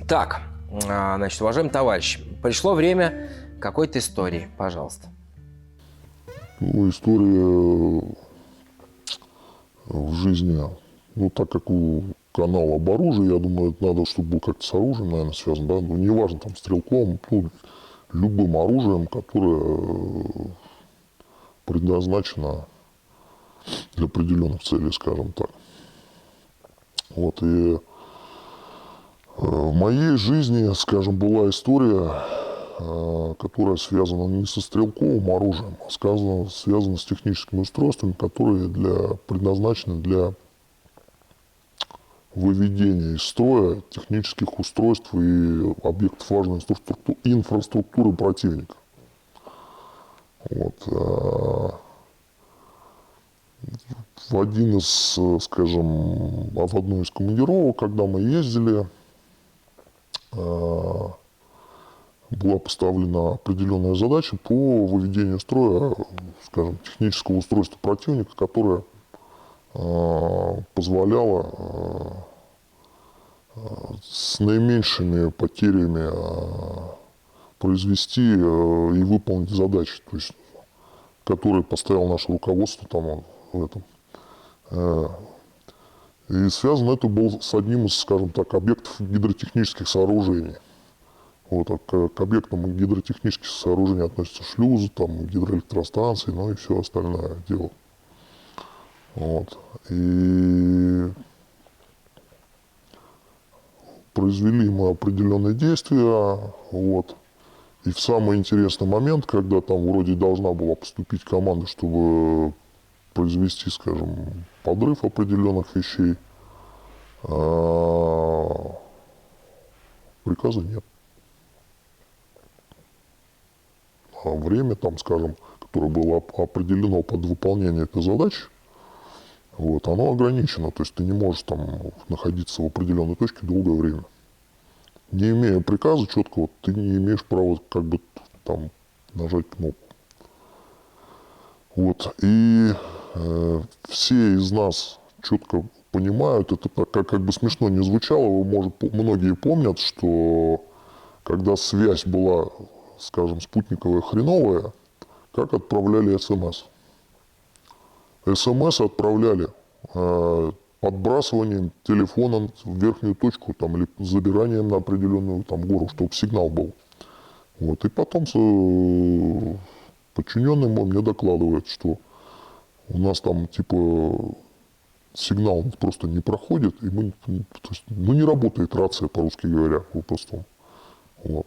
Так, значит, уважаемый товарищ, пришло время какой-то истории, пожалуйста. Ну, история в жизни, ну, так как у канала об оружии, я думаю, это надо, чтобы был как-то с оружием, наверное, связан, да, ну, неважно, там, стрелковым, ну, любым оружием, которое предназначено для определенных целей, скажем так. Вот, и в моей жизни, скажем, была история, которая связана не со стрелковым оружием, а связана с техническими устройствами, которые предназначены для выведения из строя технических устройств и объектов важной инфраструктуры противника. Вот. В один из, скажем, в одну из командировок, когда мы ездили, была поставлена определенная задача по выведению из строя, скажем, технического устройства противника, которое позволяло с наименьшими потерями произвести и выполнить задачи, то есть, которые поставило наше руководство там в этом. И связано это было с одним из, скажем так, объектов гидротехнических сооружений. Вот, к объектам гидротехнических сооружений относятся шлюзы, там, гидроэлектростанции, ну и все остальное дело. Вот. И произвели мы определенные действия, вот. И в самый интересный момент, когда там вроде должна была поступить команда, чтобы произвести, скажем, подрыв определенных вещей, приказа нет. А время там, скажем, которое было определено под выполнение этой задачи, вот, оно ограничено. То есть ты не можешь там находиться в определенной точке долгое время. Не имея приказа четкого, ты не имеешь права как бы там нажать кнопку. Вот. И все из нас четко понимают, это как бы смешно не звучало, многие помнят, что когда связь была, скажем, спутниковая хреновая, как отправляли СМС. СМС отправляли подбрасыванием телефона в верхнюю точку там, или забиранием на определенную там, гору, чтобы сигнал был. Вот. И потом подчиненный мне докладывает, что у нас там типа сигнал просто не проходит, и то есть, не работает рация, по-русски говоря, попросту. Вот.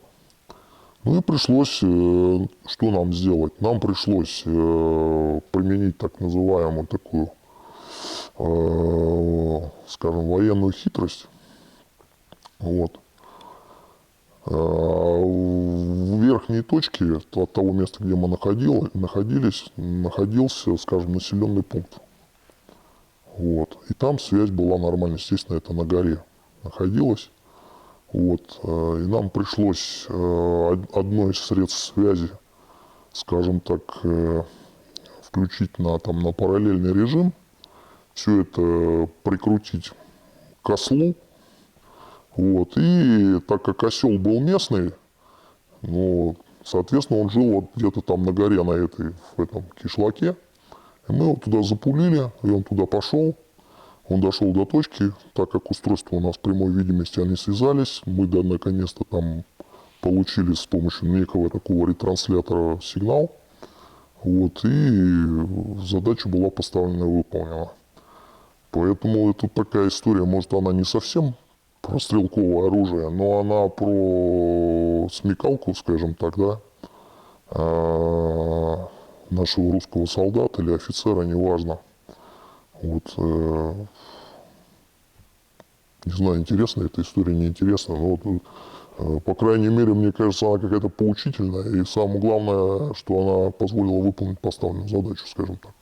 Ну и пришлось, что нам сделать? Нам пришлось применить так называемую такую, скажем, военную хитрость. Вот. В верхней точке от того места, где мы находился, скажем, населенный пункт. Вот. И там связь была нормальная, естественно, это на горе находилась. Вот. И нам пришлось одно из средств связи, скажем так, включить на параллельный режим, все это прикрутить к ослу. Вот. И так как осел был местный, ну, соответственно, он жил вот где-то там на горе, в этом кишлаке. И мы его туда запулили, и он туда пошел. Он дошел до точки, так как устройства у нас прямой видимости, они связались. Мы наконец-то там получили с помощью некого такого ретранслятора сигнал. Вот, и задача была поставлена и выполнена. Поэтому это такая история, может, она не совсем про стрелковое оружие, но она про смекалку, скажем так, да, нашего русского солдата или офицера, неважно. Вот, не знаю, интересна эта история, неинтересна, но вот, по крайней мере, мне кажется, она какая-то поучительная, и самое главное, что она позволила выполнить поставленную задачу, скажем так.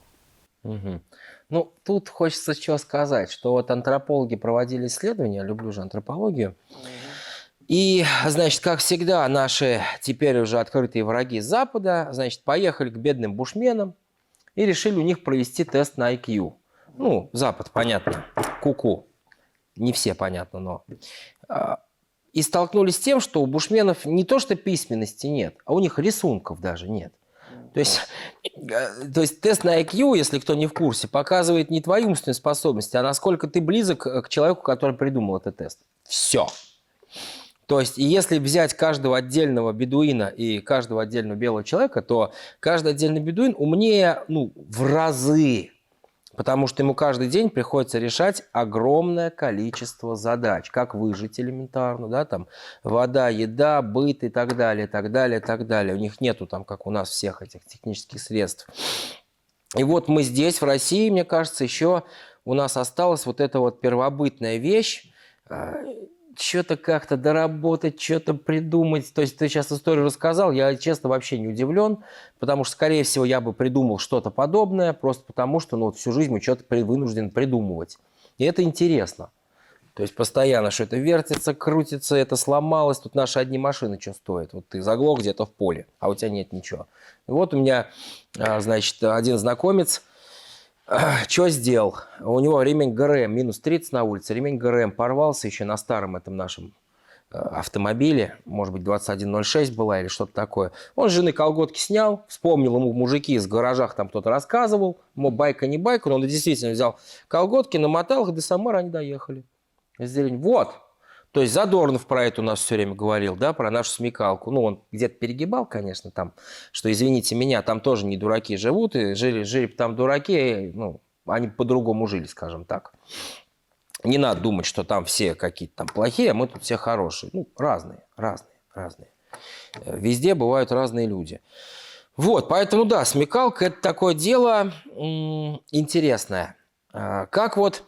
Угу. Ну, тут хочется чего сказать, что вот антропологи проводили исследования, люблю же антропологию, и, значит, как всегда, наши теперь уже открытые враги Запада, значит, поехали к бедным бушменам и решили у них провести тест на IQ. Ну, Запад, понятно, ку-ку. Не все, понятно, но... и столкнулись с тем, что у бушменов не то что письменности нет, а у них рисунков даже нет. То есть тест на IQ, если кто не в курсе, показывает не твои умственные способности, а насколько ты близок к человеку, который придумал этот тест. Все. То есть, и если взять каждого отдельного бедуина и каждого отдельного белого человека, то каждый отдельный бедуин умнее, ну, в разы. Потому что ему каждый день приходится решать огромное количество задач. Как выжить элементарно, да, там, вода, еда, быт и так далее, так далее, так далее. У них нету там, как у нас, всех этих технических средств. И вот мы здесь, в России, мне кажется, еще у нас осталась вот эта вот первобытная вещь, что-то как-то доработать, что-то придумать. То есть ты сейчас историю рассказал, я, честно, вообще не удивлен, потому что, скорее всего, я бы придумал что-то подобное, просто потому что ну, вот всю жизнь мы что-то вынуждены придумывать. И это интересно. То есть постоянно что-то вертится, крутится, это сломалось. Тут наши одни машины что стоят? Вот ты заглох где-то в поле, а у тебя нет ничего. И вот у меня, значит, один знакомец, что сделал? У него ремень ГРМ, минус 30 на улице, ремень ГРМ порвался еще на старом этом нашем автомобиле, может быть, 2106 была или что-то такое. Он с жены колготки снял, вспомнил, ему мужики из гаражах там кто-то рассказывал, ему байка не байка, но он действительно взял колготки, намотал их, до Самары они доехали. Вот. То есть Задорнов про это у нас все время говорил, да, про нашу смекалку. Ну, он где-то перегибал, конечно, там, что, извините меня, там тоже не дураки живут, и жили там дураки, ну, они по-другому жили, скажем так. Не надо думать, что там все какие-то там плохие, а мы тут все хорошие. Ну, разные. Везде бывают разные люди. Вот, поэтому, да, смекалка – это такое дело интересное. Как вот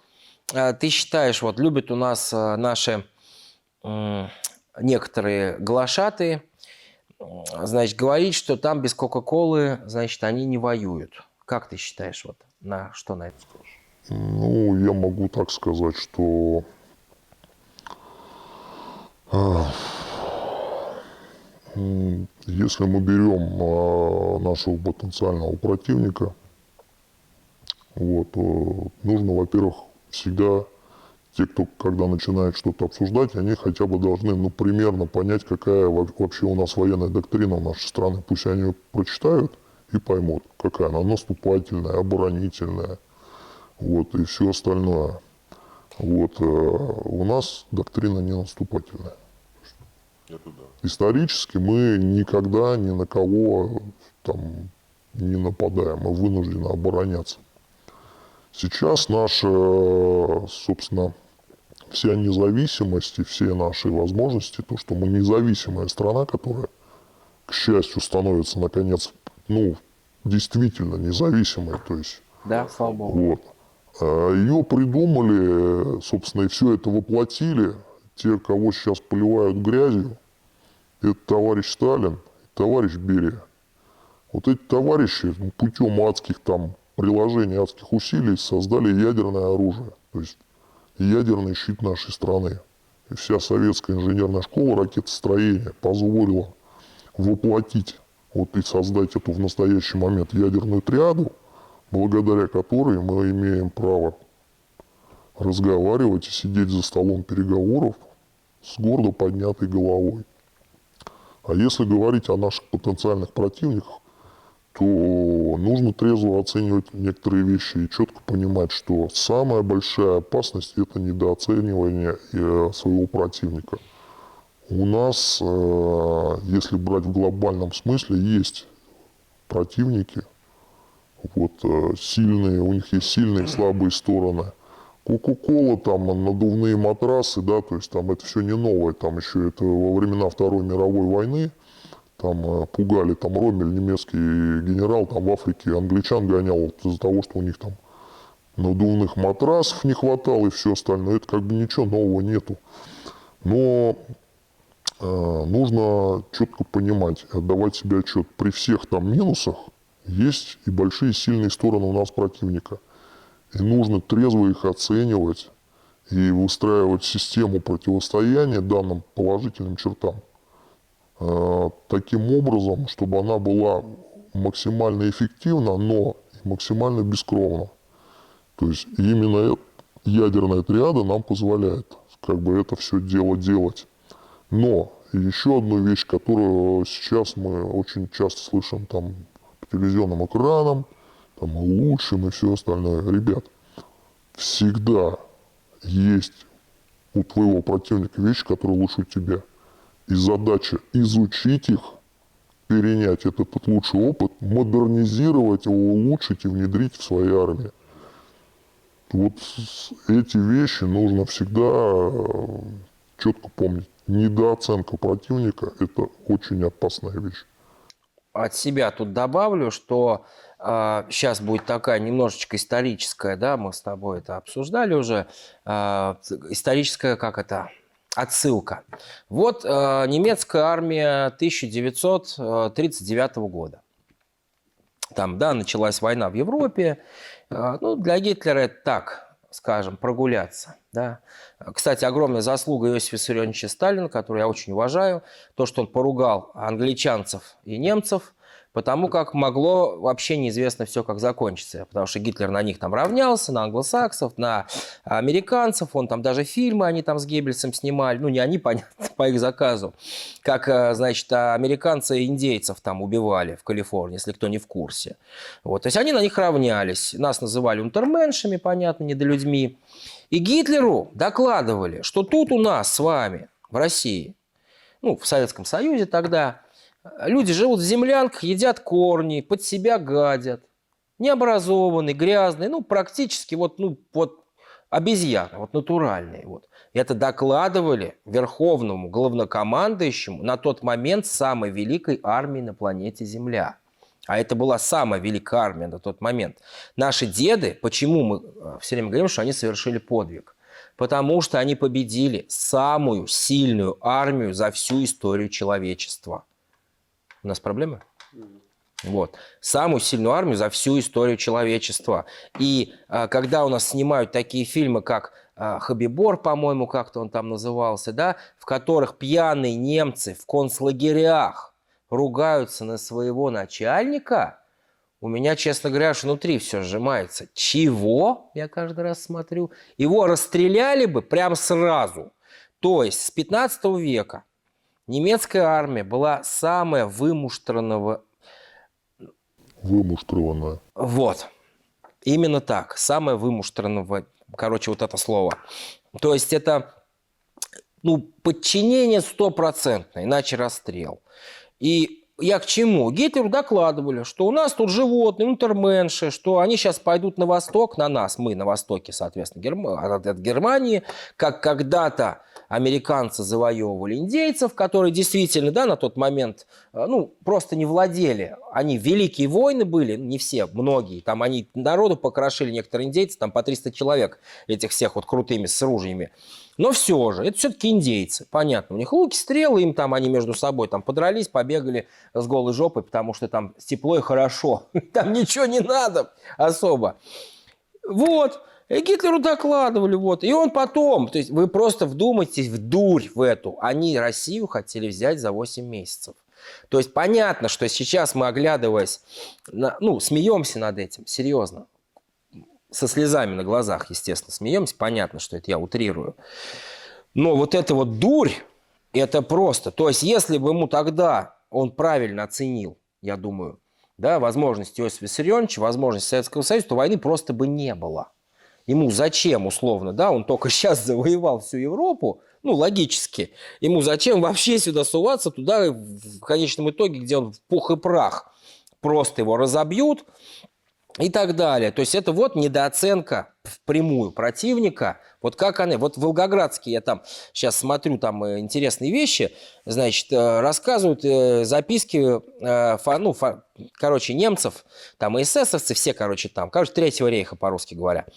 ты считаешь, вот любят у нас наши некоторые глашатые, значит, говорить, что там без Кока-Колы, значит, они не воюют. Как ты считаешь, вот, что на это скажешь? Ну, я могу так сказать, что если мы берем нашего потенциального противника, вот, нужно, во-первых, всегда те, кто когда начинает что-то обсуждать, они хотя бы должны, ну, примерно понять, какая вообще у нас военная доктрина нашей страны. Пусть они ее прочитают и поймут, какая она наступательная, оборонительная, вот, и все остальное. Вот, у нас доктрина не наступательная. Это да. Исторически мы никогда ни на кого там не нападаем, мы вынуждены обороняться. Сейчас наша, собственно, вся независимость и все наши возможности, то, что мы независимая страна, которая, к счастью, становится, наконец, ну, действительно независимой, то есть... Да, слава богу. Вот. Ее придумали, собственно, и все это воплотили. Те, кого сейчас поливают грязью, это товарищ Сталин и товарищ Берия. Вот эти товарищи путем адских там приложений, адских усилий создали ядерное оружие. То есть ядерный щит нашей страны. И вся советская инженерная школа ракетостроения позволила воплотить вот и создать эту в настоящий момент ядерную триаду, благодаря которой мы имеем право разговаривать и сидеть за столом переговоров с гордо поднятой головой. А если говорить о наших потенциальных противниках, то нужно трезво оценивать некоторые вещи и четко понимать, что самая большая опасность – это недооценивание своего противника. У нас, если брать в глобальном смысле, есть противники, вот, сильные, у них есть сильные и слабые стороны. Кока-кола, там, надувные матрасы, да, то есть там это все не новое, там еще это во времена Второй мировой войны, там пугали, там Роммель, немецкий генерал, там в Африке англичан гонял вот, из-за того, что у них там надувных матрасов не хватало и все остальное. Это как бы ничего нового нету. Но нужно четко понимать, отдавать себе отчет. При всех там минусах есть и большие сильные стороны у нас противника. И нужно трезво их оценивать и выстраивать систему противостояния данным положительным чертам. Таким образом, чтобы она была максимально эффективна, но и максимально бескровна. То есть именно ядерная триада нам позволяет как бы это все дело делать. Но еще одну вещь, которую сейчас мы очень часто слышим там по телевизионным экранам, там лучшим и все остальное. Ребят, всегда есть у твоего противника вещи, которые лучше тебя. И задача изучить их, перенять этот лучший опыт, модернизировать его, улучшить и внедрить в своей армии. Вот эти вещи нужно всегда четко помнить. Недооценка противника – это очень опасная вещь. От себя тут добавлю, что сейчас будет такая немножечко историческая, да, мы с тобой это обсуждали уже, историческая, как это, отсылка. Вот немецкая армия 1939 года. Там, да, началась война в Европе. Ну, для Гитлера это так, скажем, прогуляться, да. Кстати, огромная заслуга Иосифа Виссарионовича Сталина, которую я очень уважаю, то, что он поругал англичанцев и немцев, потому как могло вообще неизвестно все, как закончится. Потому что Гитлер на них там равнялся, на англосаксов, на американцев. Он там даже фильмы они там с Геббельсом снимали. Ну, не они, понятно, по их заказу. Как, значит, американцы и индейцев там убивали в Калифорнии, если кто не в курсе. Вот. То есть они на них равнялись. Нас называли унтерменшами, понятно, недолюдьми. И Гитлеру докладывали, что тут у нас с вами, в России, ну, в Советском Союзе тогда, люди живут в землянках, едят корни, под себя гадят. Необразованные, грязные, ну, практически вот, ну, вот обезьяны, вот натуральные. Вот. Это докладывали верховному главнокомандующему на тот момент самой великой армии на планете Земля. А это была самая великая армия на тот момент. Наши деды, почему мы все время говорим, что они совершили подвиг? Потому что они победили самую сильную армию за всю историю человечества. У нас проблемы? Вот. Самую сильную армию за всю историю человечества. И когда у нас снимают такие фильмы, как «Хабибор», по-моему, как-то он там назывался, да, в которых пьяные немцы в концлагерях ругаются на своего начальника, у меня, честно говоря, аж внутри все сжимается. Чего? Я каждый раз смотрю. Его расстреляли бы прям сразу. То есть с 15 века немецкая армия была самая вымуштрованная. Вот. Именно так. Самая вымуштрованная. Короче, вот это слово. То есть это, ну, подчинение 100%, иначе расстрел. И я к чему? Гитлеру докладывали, что у нас тут животные, унтерменши, что они сейчас пойдут на восток, на нас, мы на востоке, соответственно, от Германии, как когда-то американцы завоевывали индейцев, которые действительно, да, на тот момент, ну, просто не владели. Они великие войны были, не все, многие. Там они народу покрошили, некоторые индейцы, там по 300 человек, этих всех вот крутыми с ружьями. Но все же, это все-таки индейцы, понятно. У них луки, стрелы, им там, они между собой там подрались, побегали с голой жопой, потому что там тепло и хорошо. Там ничего не надо особо. Вот. И Гитлеру докладывали, вот. И он потом, то есть вы просто вдумайтесь в дурь в эту. Они Россию хотели взять за 8 месяцев. То есть понятно, что сейчас мы, оглядываясь, ну, смеемся над этим, серьезно. Со слезами на глазах, естественно, смеемся. Понятно, что это я утрирую. Но вот эта вот дурь, это просто. То есть если бы ему тогда он правильно оценил, я думаю, да, возможности Иосифа Виссарионовича, возможности Советского Союза, то войны просто бы не было. Ему зачем, условно, да, он только сейчас завоевал всю Европу, ну, логически. Ему зачем вообще сюда суваться, туда, в конечном итоге, где он в пух и прах, просто его разобьют и так далее. То есть это вот недооценка впрямую противника. Вот как они, вот в Волгоградске я там сейчас смотрю, там интересные вещи, значит, рассказывают записки, короче, немцев, там и эсэсовцы, все, короче, там, короче, Третьего рейха, по-русски говоря.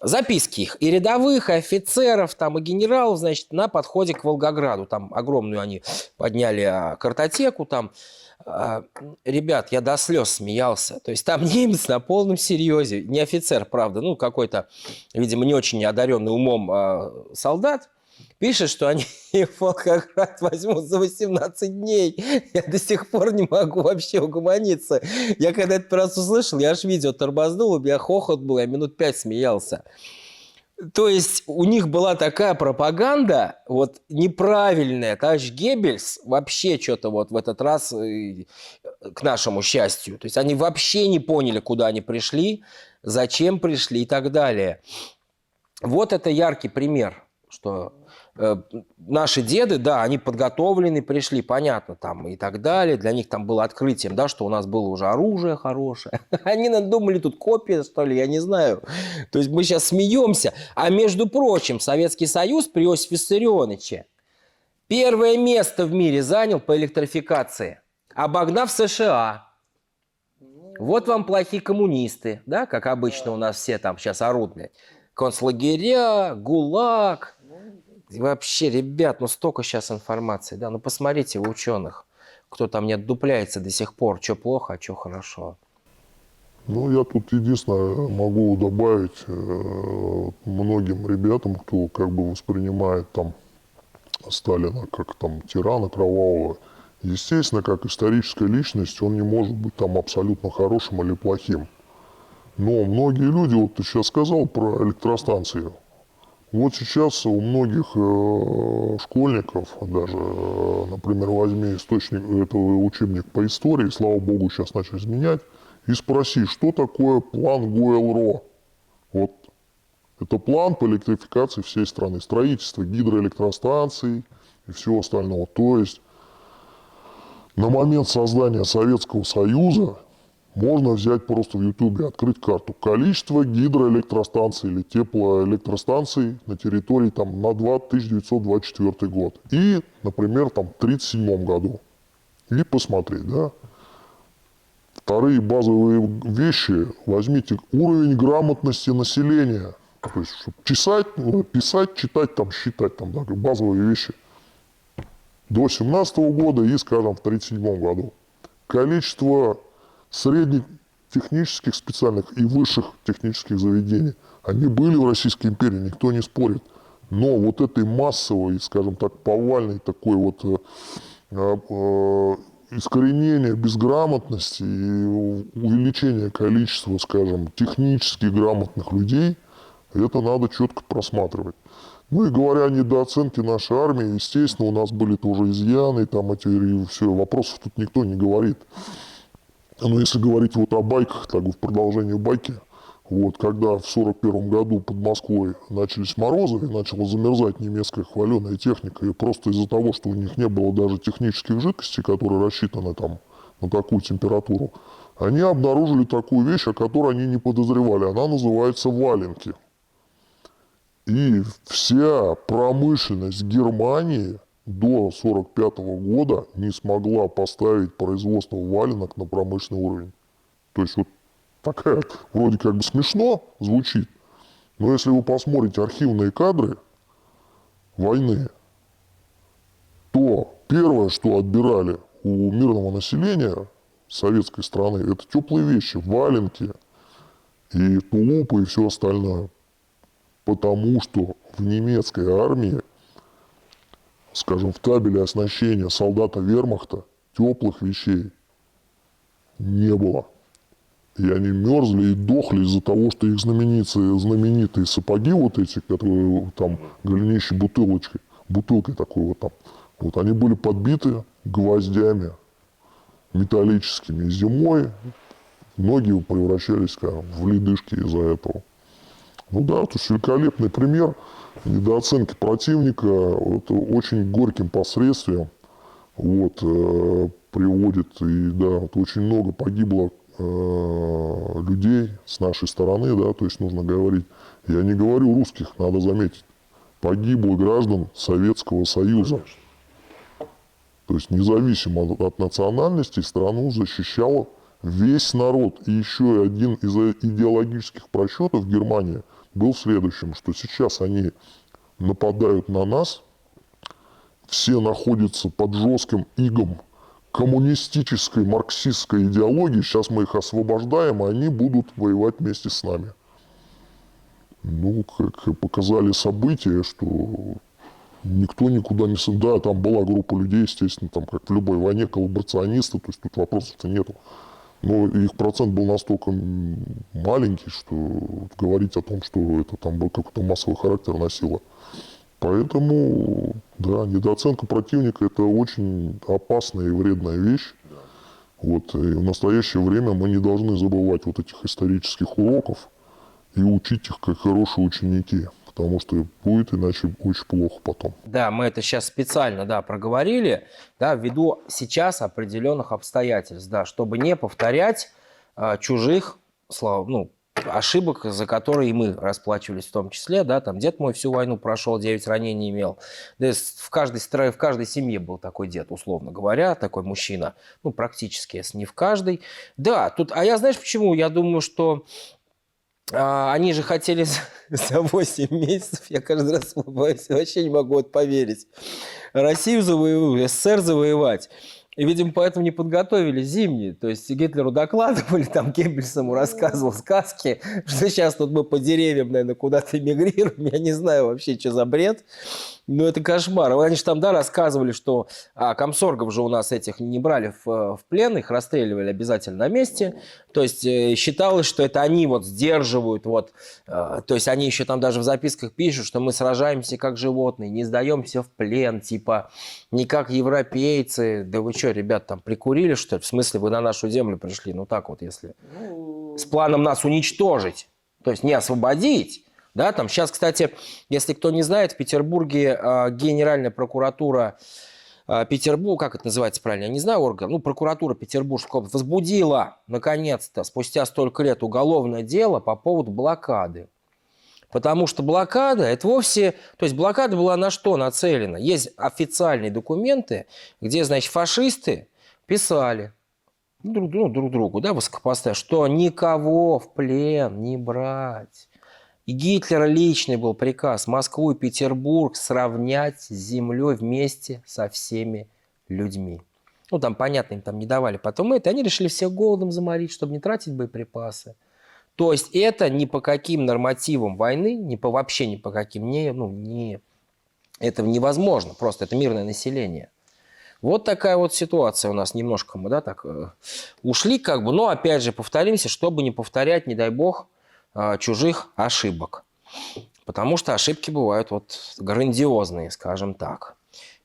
Записки их, и рядовых, и офицеров, там, и генералов, значит, на подходе к Волгограду. Там огромную они подняли картотеку, там. Ребят, я до слез смеялся. То есть там немец на полном серьезе, не офицер, правда, ну, какой-то, видимо, не очень одаренный умом солдат, пишет, что они Волгоград возьмут за 18 дней. Я до сих пор не могу вообще угомониться. Я когда этот раз услышал, я аж видео тормознул, у меня хохот был, я минут 5 смеялся. То есть у них была такая пропаганда, вот неправильная. Товарищ Геббельс вообще что-то вот в этот раз, к нашему счастью, то есть они вообще не поняли, куда они пришли, зачем пришли и так далее. Вот это яркий пример, что наши деды, да, они подготовлены, пришли, понятно, там и так далее. Для них там было открытием, да, что у нас было уже оружие хорошее. Они надумали тут копия, что ли, я не знаю. То есть мы сейчас смеемся. А между прочим, Советский Союз при Иосифе Виссарионовиче первое место в мире занял по электрификации, обогнав США. Вот вам плохие коммунисты, да, как обычно у нас все там сейчас орут, блядь. Концлагеря, ГУЛАГ. И вообще, ребят, ну столько сейчас информации, да, ну посмотрите у ученых, кто там не отдупляется до сих пор, что плохо, а что хорошо. Ну, я тут единственное могу добавить многим ребятам, кто как бы воспринимает там Сталина как там тирана кровавого. Естественно, как историческая личность, он не может быть там абсолютно хорошим или плохим. Но многие люди, вот ты сейчас сказал про электростанции, вот сейчас у многих школьников, даже, например, возьми источник, это учебник по истории, слава богу, сейчас начали изменять, и спроси, что такое план ГУЭЛ-РО. Вот это план по электрификации всей страны, строительство гидроэлектростанций и всего остального. То есть на момент создания Советского Союза можно взять просто в Ютубе, открыть карту. Количество гидроэлектростанций или теплоэлектростанций на территории там, на 1924 год. И, например, там, в 1937 году. И посмотреть, да. Вторые базовые вещи. Возьмите уровень грамотности населения. То есть, чтобы писать, читать, там, считать, там, да, базовые вещи. До 17 года и, скажем, в 1937 году. Количество средних технических специальных и высших технических заведений. Они были в Российской империи, никто не спорит. Но вот этой массовой, скажем так, повальной такой вот искоренения безграмотности и увеличения количества, скажем, технически грамотных людей, это надо четко просматривать. Ну и говоря о недооценке нашей армии, естественно, у нас были тоже изъяны, там эти, и все, вопросов тут никто не говорит. Но если говорить вот о байках, так в продолжении байки, вот, когда в 1941 году под Москвой начались морозы и начала замерзать немецкая хваленая техника, и просто из-за того, что у них не было даже технических жидкостей, которые рассчитаны там на такую температуру, они обнаружили такую вещь, о которой они не подозревали. Она называется валенки. И вся промышленность Германии до 1945 года не смогла поставить производство валенок на промышленный уровень. То есть вот такая, вроде как бы смешно звучит, но если вы посмотрите архивные кадры войны, то первое, что отбирали у мирного населения советской страны, это теплые вещи, валенки и тулупы и все остальное. Потому что в немецкой армии, скажем, в табеле оснащения солдата вермахта теплых вещей не было. И они мерзли и дохли из-за того, что их знаменитые сапоги вот эти, которые там голенищей бутылкой такой вот там, вот они были подбиты гвоздями металлическими. И зимой ноги превращались, скажем, в ледышки из-за этого. Ну да, то есть великолепный пример недооценки противника, это очень горьким последствиям вот, приводит. И да, вот очень много погибло людей с нашей стороны, да, то есть нужно говорить, я не говорю русских, надо заметить, погибло граждан Советского Союза. То есть независимо от национальности страну защищал весь народ. И еще один из идеологических просчетов Германии был следующим, что сейчас они нападают на нас, все находятся под жестким игом коммунистической, марксистской идеологии, сейчас мы их освобождаем, и они будут воевать вместе с нами. Ну, как показали события, что никто никуда не... Да, там была группа людей, естественно, там, как в любой войне, коллаборационисты, то есть тут вопросов-то нету. Но их процент был настолько маленький, что вот говорить о том, что это там был какой-то массовый характер носило. Поэтому, да, недооценка противника – это очень опасная и вредная вещь. Вот, и в настоящее время мы не должны забывать вот этих исторических уроков и учить их как хорошие ученики, потому что будет иначе очень плохо потом. Да, мы это сейчас специально, да, проговорили, да, ввиду сейчас определенных обстоятельств, да, чтобы не повторять чужих, ну, ошибок, за которые и мы расплачивались в том числе, да, там дед мой всю войну прошел, 9 ранений имел, да, в каждой семье был такой дед, условно говоря, такой мужчина, ну, практически, если не в каждой. Да, тут, а я знаешь почему? Я думаю, что они же хотели за 8 месяцев, я каждый раз улыбаюсь, вообще не могу вот поверить, Россию завоевать, СССР завоевать. И, видимо, поэтому не подготовили зимние. То есть Гитлеру докладывали, там Геббельс ему рассказывал сказки, что сейчас тут мы по деревьям, наверное, куда-то эмигрируем. Я не знаю вообще, что за бред. Но это кошмар. Они же там, да, рассказывали, что комсоргов же у нас этих не брали в плен, их расстреливали обязательно на месте. То есть считалось, что это они вот сдерживают, вот, то есть они еще там даже в записках пишут, что мы сражаемся как животные, не сдаемся в плен, типа, не как европейцы. Да вы что, ребят, там прикурили, что ли? В смысле, вы на нашу землю пришли? Ну так вот, если с планом нас уничтожить, то есть не освободить. Да, там сейчас, кстати, если кто не знает, в Петербурге Генеральная прокуратура Петербурга, как это называется правильно, я не знаю, орган, ну, прокуратура Петербургского возбудила, наконец-то, спустя столько лет уголовное дело по поводу блокады. Потому что блокада, это вовсе, то есть блокада была на что нацелена? Есть официальные документы, где, значит, фашисты писали друг другу, да, высокопоставенно, что никого в плен не брать. И Гитлера личный был приказ Москву и Петербург сравнять с землей вместе со всеми людьми. Ну, там, понятно, им там не давали потом это. Они решили всех голодом заморить, чтобы не тратить боеприпасы. То есть это ни по каким нормативам войны, вообще ни по каким, это невозможно. Просто это мирное население. Вот такая вот ситуация у нас. Немножко мы, да, так ушли как бы. Но опять же повторимся, чтобы не повторять, не дай бог, чужих ошибок. Потому что ошибки бывают вот грандиозные, скажем так.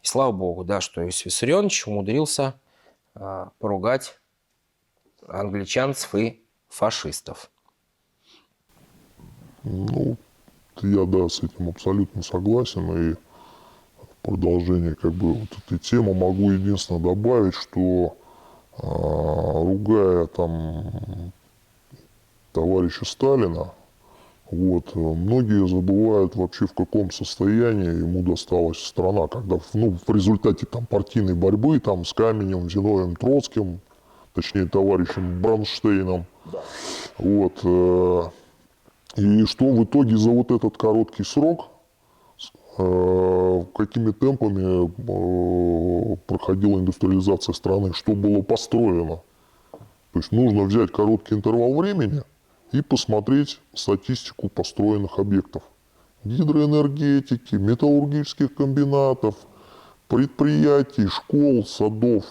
И слава богу, да, что Иосиф Виссарионович умудрился поругать англичанцев и фашистов. Ну, я, да, с этим абсолютно согласен. И в продолжение как бы вот этой темы могу единственное добавить, что ругая там товарища Сталина, вот, многие забывают вообще, в каком состоянии ему досталась страна, когда в результате там, партийной борьбы там, с Каменем, Зиновием Троцким, точнее товарищем Бронштейном, вот, и что в итоге за вот этот короткий срок, какими темпами проходила индустриализация страны, что было построено. То есть нужно взять короткий интервал времени и посмотреть статистику построенных объектов. Гидроэнергетики, металлургических комбинатов, предприятий, школ, садов.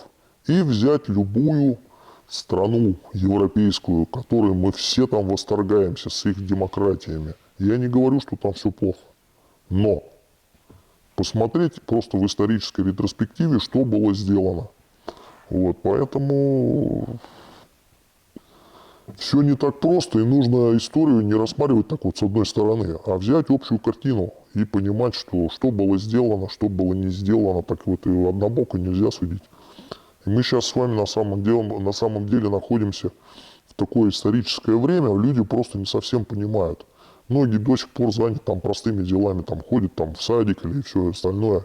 И взять любую страну европейскую, которой мы все там восторгаемся с их демократиями. Я не говорю, что там все плохо. Но посмотреть просто в исторической ретроспективе, что было сделано. Вот, поэтому все не так просто, и нужно историю не рассматривать так вот с одной стороны, а взять общую картину и понимать, что было сделано, что было не сделано, так вот и однобоко нельзя судить. И мы сейчас с вами на самом деле находимся в такое историческое время, люди просто не совсем понимают. Многие до сих пор заняты там простыми делами, там ходят там в садик или все остальное.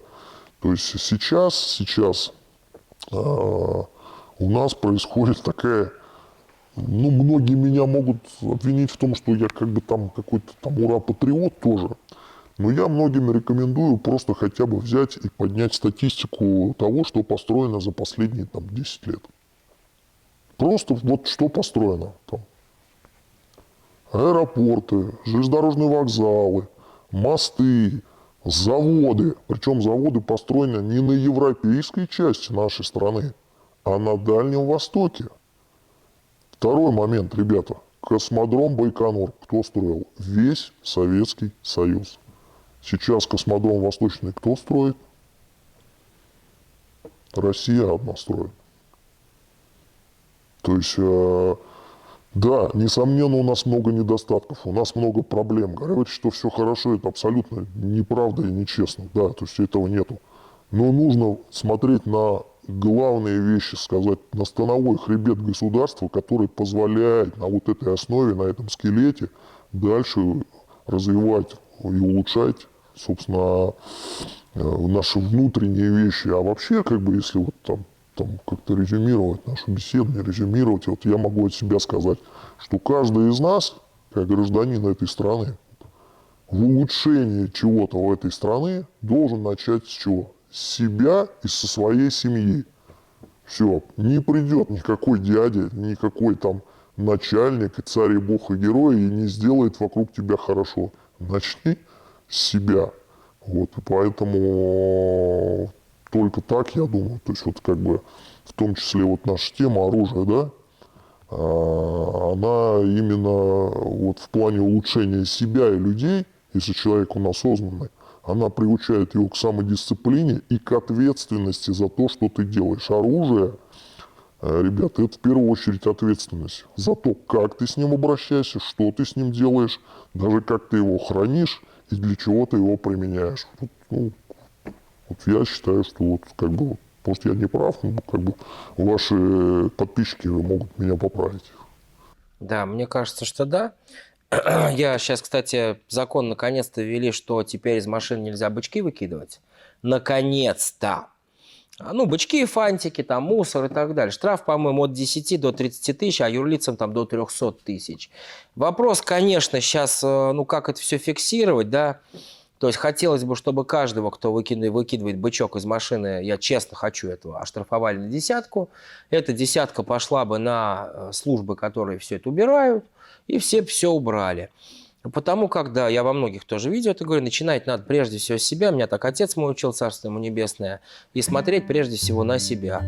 То есть сейчас у нас происходит такая... Ну, многие меня могут обвинить в том, что я как бы там какой-то там ура-патриот тоже. Но я многим рекомендую просто хотя бы взять и поднять статистику того, что построено за последние там 10 лет. Просто вот что построено там. Аэропорты, железнодорожные вокзалы, мосты, заводы. Причем заводы построены не на европейской части нашей страны, а на Дальнем Востоке. Второй момент, ребята. Космодром Байконур кто строил? Весь Советский Союз. Сейчас космодром Восточный кто строит? Россия одна строит. То есть, да, несомненно, у нас много недостатков, у нас много проблем. Говорить, что все хорошо, это абсолютно неправда и нечестно. Да, то есть этого нету. Но нужно смотреть на главные вещи, сказать, на становой хребет государства, который позволяет на вот этой основе, на этом скелете дальше развивать и улучшать, собственно, наши внутренние вещи. А вообще, как бы, если вот там как-то резюмировать нашу беседу, не резюмировать, вот я могу от себя сказать, что каждый из нас, как гражданин этой страны, в улучшении чего-то в этой стране должен начать с чего? С себя и со своей семьи. Все, не придет никакой дядя, никакой там начальник, и царь, и бог, и герой, и не сделает вокруг тебя хорошо. Начни с себя. Вот, и поэтому только так, я думаю, то есть вот как бы в том числе вот наша тема оружия, да, она именно вот в плане улучшения себя и людей, если человек он осознанный, она приучает его к самодисциплине и к ответственности за то, что ты делаешь. Оружие, ребята, это в первую очередь ответственность за то, как ты с ним обращаешься, что ты с ним делаешь, даже как ты его хранишь и для чего ты его применяешь. Вот, ну, вот я считаю, что вот как бы, может, я не прав, но как бы ваши подписчики могут меня поправить. Да, мне кажется, что да. Я сейчас, кстати, закон наконец-то ввели, что теперь из машин нельзя бычки выкидывать. Наконец-то! Ну, бычки, фантики, там, мусор и так далее. Штраф, по-моему, от 10 до 30 тысяч, а юрлицам там до 300 тысяч. Вопрос, конечно, сейчас, ну, как это все фиксировать, да? То есть хотелось бы, чтобы каждого, кто выкидывает бычок из машины, я честно хочу этого, оштрафовали на 10. Эта 10 пошла бы на службы, которые все это убирают, и все убрали. Потому как, да, я во многих тоже видео это говорю, начинать надо прежде всего с себя. Меня так отец мой учил, царство ему небесное, и смотреть прежде всего на себя.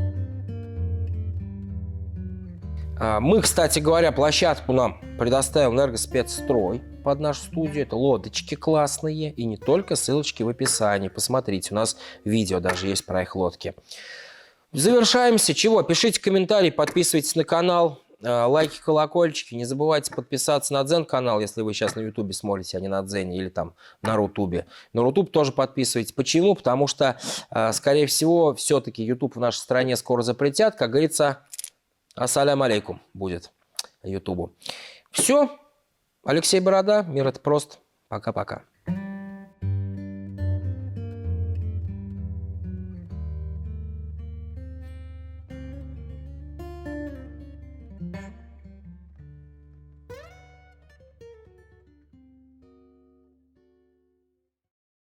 Мы, кстати говоря, площадку нам предоставил Энергоспецстрой под нашу студию. Это лодочки классные, и не только, ссылочки в описании. Посмотрите, у нас видео даже есть про их лодки. Завершаемся. Чего? Пишите комментарии, подписывайтесь на канал, лайки, колокольчики. Не забывайте подписаться на Дзен-канал, если вы сейчас на Ютубе смотрите, а не на Дзене, или там на Рутубе. На Рутуб тоже подписывайтесь. Почему? Потому что, скорее всего, все-таки Ютуб в нашей стране скоро запретят. Как говорится, ассалям алейкум будет Ютубу. Все. Алексей Борода. Мир это прост. Пока-пока.